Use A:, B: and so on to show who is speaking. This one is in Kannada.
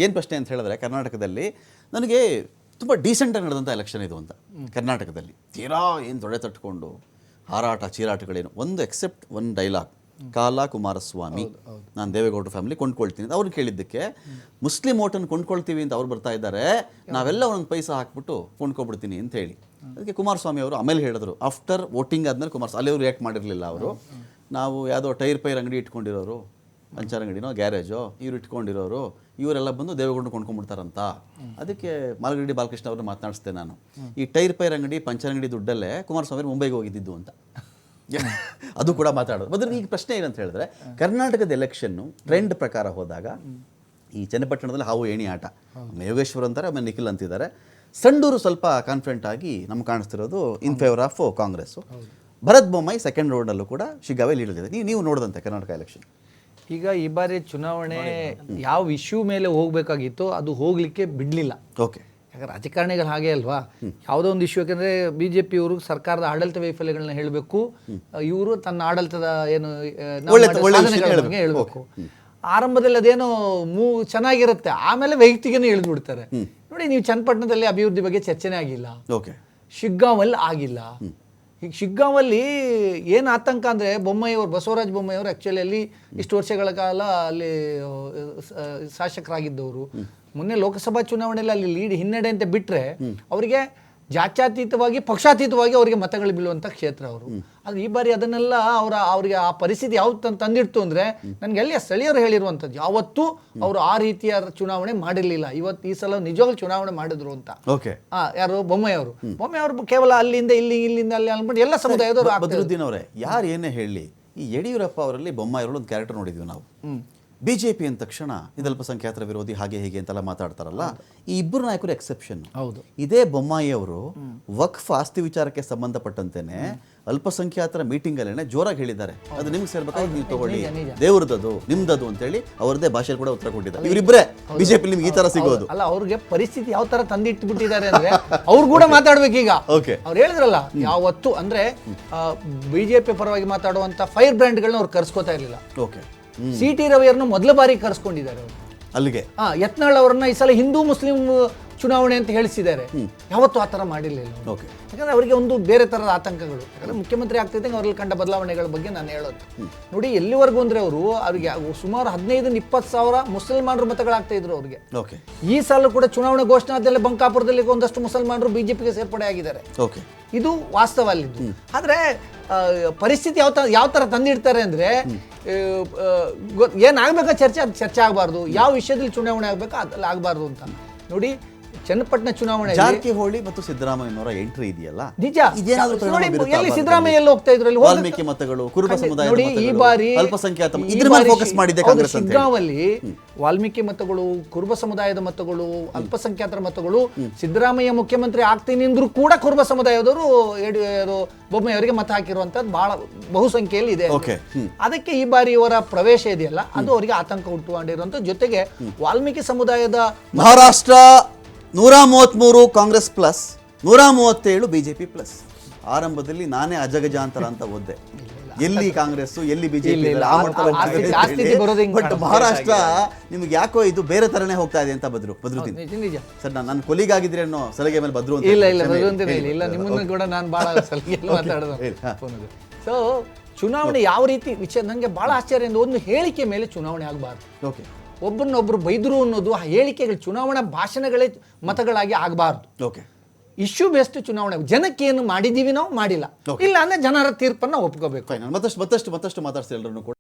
A: ಏನು ಪ್ರಶ್ನೆ ಅಂತ ಹೇಳಿದ್ರೆ, ಕರ್ನಾಟಕದಲ್ಲಿ ನನಗೆ ತುಂಬ ಡೀಸೆಂಟಾಗಿ ನಡೆದಂಥ ಎಲೆಕ್ಷನ್ ಇದು ಅಂತ. ಕರ್ನಾಟಕದಲ್ಲಿ ತೀರಾ ಏನು ದೊಡ್ಡ ತಟ್ಕೊಂಡು ಹಾರಾಟ ಚೀರಾಟಗಳೇನು, ಒಂದು ಎಕ್ಸೆಪ್ಟ್ ಒಂದು ಡೈಲಾಗ್, ಕಾಲ ಕುಮಾರಸ್ವಾಮಿ ನಾನು ದೇವೇಗೌಡರ ಫ್ಯಾಮಿಲಿ ಕೊಂಡ್ಕೊಳ್ತೀನಿ ಅಂತ ಅವ್ರು ಕೇಳಿದ್ದಕ್ಕೆ, ಮುಸ್ಲಿಂ ಓಟನ್ನು ಕೊಂಡ್ಕೊಳ್ತೀವಿ ಅಂತ ಅವ್ರು ಬರ್ತಾ ಇದ್ದಾರೆ, ನಾವೆಲ್ಲ ಒಂದೊಂದು ಪೈಸಾ ಹಾಕ್ಬಿಟ್ಟು ಕೊಂಡ್ಕೊಬಿಡ್ತೀನಿ ಅಂತ ಹೇಳಿ. ಅದಕ್ಕೆ ಕುಮಾರಸ್ವಾಮಿ ಅವರು ಆಮೇಲೆ ಹೇಳಿದ್ರು, ಆಫ್ಟರ್ ವೋಟಿಂಗ್ ಆದಮೇಲೆ ಕುಮಾರಸ್ವಾಮಿ ಅಲ್ಲಿ ಅವರು ರಿಯಾಕ್ಟ್ ಮಾಡಿರಲಿಲ್ಲ. ಅವರು ನಾವು ಯಾವುದೋ ಟೈರ್ ಅಂಗಡಿ ಇಟ್ಕೊಂಡಿರೋರು, ಪಂಚರ್ ಅಂಗಡಿನೋ ಗ್ಯಾರೇಜೋ ಇವ್ರು ಇಟ್ಕೊಂಡಿರೋರು, ಇವರೆಲ್ಲ ಬಂದು ದೇವೇಗೌಡರು ಕೊಂಡ್ಕೊಂಡ್ಬಿಡ್ತಾರಂತ. ಅದಕ್ಕೆ ಮಾಲ್ಗಡಿ ಬಾಲಕೃಷ್ಣ ಅವ್ರನ್ನ ಮಾತನಾಡಿಸ್ದೆ ನಾನು, ಈ ಟೈರ್ ಅಂಗಡಿ ಪಂಚರ್ ಅಂಗಡಿ ದುಡ್ಡಲ್ಲೇ ಕುಮಾರಸ್ವಾಮಿ ಮುಂಬೈಗೆ ಹೋಗಿದ್ದು ಅಂತ. ಅದು ಕೂಡ ಮಾತಾಡೋದು. ಮೊದಲು ಈಗ ಪ್ರಶ್ನೆ ಏನಂತ ಹೇಳಿದ್ರೆ, ಕರ್ನಾಟಕದ ಎಲೆಕ್ಷನ್ನು ಟ್ರೆಂಡ್ ಪ್ರಕಾರ ಹೋದಾಗ ಈ ಚನ್ನಪಟ್ಟಣದಲ್ಲಿ ಹಾವು ಏಣಿ ಆಟ, ಯೋಗೇಶ್ವರ್ ಅಂತಾರೆ, ಆಮೇಲೆ ನಿಖಿಲ್ ಅಂತಿದ್ದಾರೆ. ಸಂಡೂರು ಸ್ವಲ್ಪ ಕಾನ್ಫಿಡೆಂಟ್ ಆಗಿ ನಮ್ಗೆ ಕಾಣಿಸ್ತಿರೋದು in favour of Congress. Bharat Bommai second ರೌಂಡಲ್ಲೂ ಕೂಡ ಶಿಗ್ಗಾವೆ ಲೀಡ್ ಇದೆ. ನೀವು ನೋಡಿದಂತೆ ಕರ್ನಾಟಕ ಎಲೆಕ್ಷನ್
B: ಈಗ ಈ ಬಾರಿ ಚುನಾವಣೆ ಯಾವ ಇಶ್ಯೂ ಮೇಲೆ ಹೋಗಬೇಕಾಗಿತ್ತು ಅದು ಹೋಗಲಿಕ್ಕೆ ಬಿಡಲಿಲ್ಲ.
A: ಓಕೆ,
B: ಯಾಕಂದ್ರೆ ರಾಜಕಾರಣಿಗಳು ಹಾಗೆ ಅಲ್ವಾ, ಯಾವುದೋ ಒಂದು ಇಶ್ಯೂ, ಯಾಕಂದರೆ ಬಿ ಜೆ ಪಿಯವರು ಸರ್ಕಾರದ ಆಡಳಿತ ವೈಫಲ್ಯಗಳನ್ನ ಹೇಳಬೇಕು, ಇವರು ತನ್ನ ಆಡಳಿತದ ಏನು ಸಾಧನೆಗಳ ಹೇಳಬೇಕು. ಆರಂಭದಲ್ಲಿ ಅದೇನೋ ಚೆನ್ನಾಗಿರುತ್ತೆ, ಆಮೇಲೆ ವೈಯಕ್ತಿಕನೇ ಇಳಿದ್ಬಿಡ್ತಾರೆ. ನೋಡಿ, ನೀವು ಚನ್ನಪಟ್ಟಣದಲ್ಲಿ ಅಭಿವೃದ್ಧಿ ಬಗ್ಗೆ ಚರ್ಚೆನೇ ಆಗಿಲ್ಲ, ಶಿಗ್ಗಾಂವಲ್ಲಿ ಆಗಿಲ್ಲ. ಈಗ ಶಿಗ್ಗಾಂವಲ್ಲಿ ಏನು ಆತಂಕ ಅಂದರೆ, ಬಸವರಾಜ ಬೊಮ್ಮಾಯಿಯವರು ಆ್ಯಕ್ಚುಲಿ ಅಲ್ಲಿ ಇಷ್ಟು ವರ್ಷಗಳ ಕಾಲ ಅಲ್ಲಿ ಶಾಸಕರಾಗಿದ್ದವರು. ಮೊನ್ನೆ ಲೋಕಸಭಾ ಚುನಾವಣೆಯಲ್ಲಿ ಅಲ್ಲಿ ಲೀಡ್ ಹಿನ್ನಡೆ ಅಂತ ಬಿಟ್ಟರೆ, ಅವರಿಗೆ ಜಾತ್ಯತೀತವಾಗಿ ಪಕ್ಷಾತೀತವಾಗಿ ಅವರಿಗೆ ಮತಗಳು ಬೀಳುವಂಥ ಕ್ಷೇತ್ರ ಅವರು. ಆದರೆ ಈ ಬಾರಿ ಅದನ್ನೆಲ್ಲ ಅವರಿಗೆ ಆ ಪರಿಸ್ಥಿತಿ ಯಾವ್ದು ತಂದಿಡ್ತು ಅಂದರೆ, ನನಗೆ ಅಲ್ಲಿ ಸ್ಥಳೀಯರು ಹೇಳಿರುವಂಥದ್ದು, ಯಾವತ್ತೂ ಅವರು ಆ ರೀತಿಯ ಚುನಾವಣೆ ಮಾಡಿರಲಿಲ್ಲ. ಈ ಸಲ ನಿಜವಾಗ್ಲೂ ಚುನಾವಣೆ ಮಾಡಿದ್ರು ಅಂತ. ಯಾರು? ಬೊಮ್ಮಾಯಿಯವರು ಕೇವಲ ಅಲ್ಲಿಂದ ಇಲ್ಲಿಂದ ಅಲ್ಲಿ ಅನ್ಬಿಟ್ಟು ಎಲ್ಲ ಸಮುದಾಯದವರು.
A: ಬದ್ರುದ್ದೀನ್ ಅವರೇ, ಯಾರು ಏನೇ ಹೇಳಿ, ಈ ಯಡಿಯೂರಪ್ಪ ಅವರಲ್ಲಿ ಬೊಮ್ಮಾಯಿಯವರು ಒಂದು ಕ್ಯಾರೆಕ್ಟರ್ ನೋಡಿದ್ವಿ ನಾವು. ಬಿಜೆಪಿ ಅಂದ ತಕ್ಷಣ ಇದು ಅಲ್ಪಸಂಖ್ಯಾತರ ವಿರೋಧಿ ಹಾಗೆ ಹೀಗೆ ಅಂತೆಲ್ಲ ಮಾತಾಡ್ತಾರಲ್ಲ, ಈ ಇಬ್ಬರು ನಾಯಕರು ಎಕ್ಸೆಪ್ಷನ್. ಇದೇ ಬೊಮ್ಮಾಯಿ ಅವರು ವಕ್ಫ್ ಆಸ್ತಿ ವಿಚಾರಕ್ಕೆ ಸಂಬಂಧಪಟ್ಟಂತೆನೆ ಅಲ್ಪಸಂಖ್ಯಾತರ ಮೀಟಿಂಗ್ ಅಲ್ಲೇನೆ ಜೋರಾಗಿ ಹೇಳಿದ್ದಾರೆ, ಅದು ನಿಮ್ಗೆ ಸೇರ್ಬೇಕಾಗಿ ನೀವು ತಗೊಳ್ಳಿ, ದೇವ್ರದದು ನಿಮ್ದದು ಅಂತೇಳಿ ಅವರದೇ ಭಾಷೆಯಲ್ಲಿ ಕೂಡ ಉತ್ತರ ಕೊಟ್ಟಿದ್ದಾರೆ. ಇವರಿಬ್ಬರೇ ಬಿಜೆಪಿ ನಿಮ್ಗೆ ಈ ತರ ಸಿಗೋದು
B: ಅಲ್ಲ. ಅವ್ರಿಗೆ ಪರಿಸ್ಥಿತಿ ಯಾವ ತರ ತಂದಿಟ್ಟು ಬಿಟ್ಟಿದ್ದಾರೆ ಅಂದ್ರೆ ಅವ್ರು ಕೂಡ ಮಾತಾಡ್ಬೇಕೀಗ. ಅವ್ರು ಹೇಳಿದ್ರಲ್ಲ, ಯಾವತ್ತು ಅಂದ್ರೆ ಬಿಜೆಪಿ ಪರವಾಗಿ ಮಾತಾಡುವಂತ ಫೈರ್ ಬ್ರ್ಯಾಂಡ್ಗಳನ್ನ ಅವ್ರು ಕರ್ಸ್ಕೋತಾ ಇರ್ಲಿಲ್ಲ. ಸಿ.ಟಿ. ರವಿಯವ್ರನ್ನ ಮೊದಲ ಬಾರಿ ಕರೆಸ್ಕೊಂಡಿದ್ದಾರೆ ಅವರು
A: ಅಲ್ಲಿಗೆ.
B: ಯತ್ನಾಳ್ ಅವರನ್ನ ಈ ಸಲ ಹಿಂದೂ ಮುಸ್ಲಿಂ ಚುನಾವಣೆ ಅಂತ ಹೇಳಿಸಿದ್ದಾರೆ. ಯಾವತ್ತೂ ಆ ಥರ ಮಾಡಿರಲಿಲ್ಲ. ಯಾಕಂದ್ರೆ ಅವರಿಗೆ ಒಂದು ಬೇರೆ ಥರದ ಆತಂಕಗಳು. ಯಾಕಂದ್ರೆ ಮುಖ್ಯಮಂತ್ರಿ ಆಗ್ತಿದ್ದಂಗೆ ಅವರಲ್ಲಿ ಕಂಡ ಬದಲಾವಣೆಗಳ ಬಗ್ಗೆ ನಾನು ಹೇಳೋದು. ನೋಡಿ, ಎಲ್ಲಿವರೆಗೂ ಅಂದರೆ ಅವ್ರಿಗೆ ಸುಮಾರು 15-20 ಸಾವಿರ ಮುಸಲ್ಮಾನರು ಮತಗಳಾಗ್ತಾ ಇದ್ರು ಅವ್ರಿಗೆ. ಈ ಸಲ ಕೂಡ ಚುನಾವಣೆ ಘೋಷಣೆ ಆದಮೇಲೆ ಬಂಕಾಪುರದಲ್ಲಿ ಒಂದಷ್ಟು ಮುಸಲ್ಮಾನರು ಬಿಜೆಪಿಗೆ ಸೇರ್ಪಡೆ ಆಗಿದ್ದಾರೆ. ಇದು ವಾಸ್ತವ ಅಲ್ಲಿದ್ದು. ಆದರೆ ಪರಿಸ್ಥಿತಿ ಯಾವ ಥರ ತಂದಿಡ್ತಾರೆ ಅಂದರೆ, ಏನಾಗಬೇಕಾ ಚರ್ಚೆ ಆಗಬಾರ್ದು, ಯಾವ ವಿಷಯದಲ್ಲಿ ಚುನಾವಣೆ ಆಗಬೇಕಾ ಅದ್ರಲ್ಲಿ ಆಗಬಾರ್ದು ಅಂತ. ನೋಡಿ, ಚನ್ನಪಟ್ಟಣ ಚುನಾವಣೆ
A: ಜಾರಕಿಹೊಳಿ ಮತ್ತು ಸಿದ್ದರಾಮಯ್ಯನವರ ಎಂಟ್ರಿ ಇದೆಯಲ್ಲ,
B: ನಿಜ. ಎಲ್ಲಿ ಸಿದ್ದರಾಮಯ್ಯ ಎಲ್ಲ ಹೋಗ್ತಾ ಇದ್ರು,
A: ವಾಲ್ಮೀಕಿ ಮತಗಳು, ಕುರುಬ ಸಮುದಾಯದ
B: ಮತಗಳು, ಈ ಬಾರಿ
A: ಅಲ್ಪಸಂಖ್ಯಾತ ಇದ್ರ ಮೇಲೆ ಫೋಕಸ್ ಮಾಡಿದೆ ಕಾಂಗ್ರೆಸ್.
B: ಶಿಗ್ಗಾಂವಲ್ಲಿ ವಾಲ್ಮೀಕಿ ಮತಗಳು, ಕುರುಬ ಸಮುದಾಯದ ಮತಗಳು, ಅಲ್ಪಸಂಖ್ಯಾತರ ಮತಗಳು, ಸಿದ್ದರಾಮಯ್ಯ ಮುಖ್ಯಮಂತ್ರಿ ಆಗ್ತೀನಿ ಅಂದ್ರೂ ಕೂಡ ಕುರುಬ ಸಮುದಾಯದವರು ಬೊಮ್ಮಾಯಿ ಅವರಿಗೆ ಮತ ಹಾಕಿರುವಂತದ್ದು ಬಹಳ ಬಹುಸಂಖ್ಯೆಯಲ್ಲಿ ಇದೆ. ಅದಕ್ಕೆ ಈ ಬಾರಿ ಇವರ ಪ್ರವೇಶ ಇದೆಯಲ್ಲ, ಅದು ಅವರಿಗೆ ಆತಂಕ ಉಂಟು ಮಾಡಿರುವಂತ. ಜೊತೆಗೆ ವಾಲ್ಮೀಕಿ ಸಮುದಾಯದ
A: Maharashtra 133 Congress plus, 137 BJP plus. ಆರಂಭದಲ್ಲಿ ನಾನೇ ಅಜಗಜಾಂತರ ಅಂತ ಓದ್ದೆ, ಎಲ್ಲಿ ಕಾಂಗ್ರೆಸ್ ಎಲ್ಲಿ ಬಿಜೆಪಿ. ಬಟ್ ಮಹಾರಾಷ್ಟ್ರ ನಿಮ್ಗೆ ಯಾಕೋ ಇದು ಬೇರೆ ತರನೇ ಹೋಗ್ತಾ ಇದೆ ಅಂತ ಬದ್ರುತ್ತೀನಿ ಸರ್. ನಾನು ಕೊಲಿಗ್ ಆಗಿದ್ರೆ ಅನ್ನೋ ಸಲಹೆ ಮೇಲೆ ಬದ್ರು
B: ಇಲ್ಲ ನಿಮ್ಮನ್ನು ಕೂಡ ನಾನು ಬಹಳ ಸಲಹೆ ಮಾತಾಡೋದು. ಸೊ ಚುನಾವಣೆ ಯಾವ ರೀತಿ ವಿಷಯ ನನಗೆ ಬಹಳ ಆಶ್ಚರ್ಯ. ಒಂದು ಹೇಳಿಕೆ ಮೇಲೆ ಚುನಾವಣೆ ಆಗಬಾರ್ದು. ಒಬ್ಬರನ್ನೊಬ್ರು ಬೈದ್ರು ಅನ್ನೋದು ಆ ಹೇಳಿಕೆಗಳು, ಚುನಾವಣಾ ಭಾಷಣಗಳೇ ಮತಗಳಾಗಿ ಆಗಬಾರ್ದು. ಇಶ್ಯೂ ಬೇಸ್ಡ್ ಚುನಾವಣೆ. ಜನಕ್ಕೇನು ಮಾಡಿದ್ದೀವಿ ನಾವು, ಮಾಡಿಲ್ಲ ಇಲ್ಲ ಅಂದ್ರೆ ಜನರ ತೀರ್ಪನ್ನು ಒಪ್ಕೋಬೇಕು.
A: ಮತ್ತಷ್ಟು ಮಾತಾಡ್ಸಿ ಎಲ್ಲರನ್ನು ಕೂಡ.